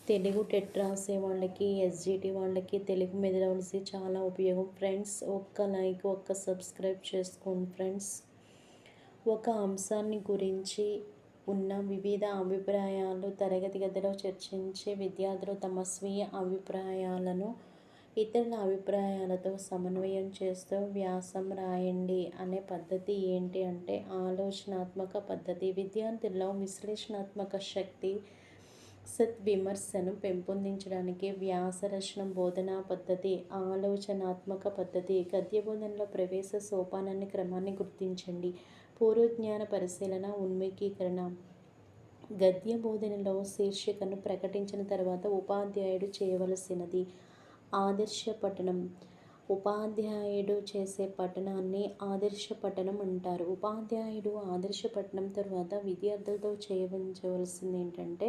Telugu TET రాసే వాళ్ళకి, SGT వాళ్ళకి తెలుగు మెథడాలజీ చాలా ఉపయోగం ఫ్రెండ్స్. ఒక్క లైక్, ఒక్క సబ్స్క్రైబ్ చేసుకోండి ఫ్రెండ్స్. ఒక అంశాన్ని గురించి ఉన్న వివిధ అభిప్రాయాలు తరగతి గదిలో చర్చించే విద్యార్థులు తమ స్వీయ అభిప్రాయాలను ఇతరుల అభిప్రాయాలతో సమన్వయం చేస్తూ వ్యాసం రాయండి అనే పద్ధతి ఏంటి అంటే ఆలోచనాత్మక పద్ధతి. విద్యార్థుల్లో విశ్లేషణాత్మక శక్తి, సద్విమర్శను పెంపొందించడానికి వ్యాసరచన బోధనా పద్ధతి. ఆలోచనాత్మక పద్ధతి. గద్య బోధనలో ప్రవేశ సోపానాన్ని క్రమాన్ని గుర్తించండి. పూర్వజ్ఞాన పరిశీలన, ఉన్ముఖీకరణ. గద్య బోధనలో శీర్షికను ప్రకటించిన తర్వాత ఉపాధ్యాయుడు చేయవలసినది ఆదర్శ పఠనం. ఉపాధ్యాయుడు చేసే పఠనాన్ని ఆదర్శ పఠనం అంటారు. ఉపాధ్యాయుడు ఆదర్శ పఠనం తర్వాత విద్యార్థులతో చేయవలసింది ఏంటంటే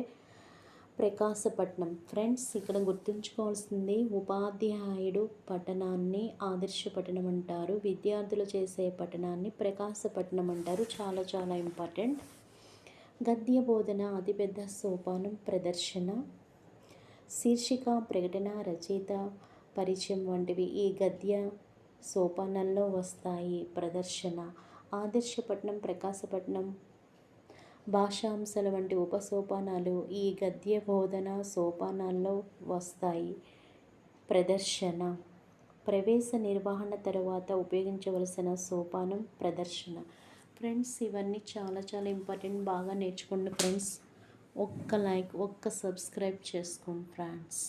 ప్రకాశపట్నం. ఫ్రెండ్స్, ఇక్కడ గుర్తుంచుకోవాల్సింది ఉపాధ్యాయుడు పఠనాన్ని ఆదర్శ పఠనం అంటారు, విద్యార్థులు చేసే పఠనాన్ని ప్రకాశపట్నం అంటారు. చాలా చాలా ఇంపార్టెంట్. గద్య బోధన అతిపెద్ద సోపానం ప్రదర్శన. శీర్షిక, ప్రకటన, రచయిత పరిచయం వంటివి ఈ గద్య సోపానాల్లో వస్తాయి. ప్రదర్శన, ఆదర్శపట్నం, ప్రకాశపట్నం, భాషాంశాల వంటి ఉపసోపానాలు ఈ గద్య బోధన సోపానాల్లో వస్తాయి. ప్రదర్శన, ప్రవేశ నిర్వహణ తర్వాత ఉపయోగించవలసిన సోపానం ప్రదర్శన. ఫ్రెండ్స్, ఇవన్నీ చాలా చాలా ఇంపార్టెంట్. బాగా నేర్చుకోండి ఫ్రెండ్స్. ఒక్క లైక్, ఒక్క సబ్స్క్రైబ్ చేసుకోండి ఫ్రెండ్స్.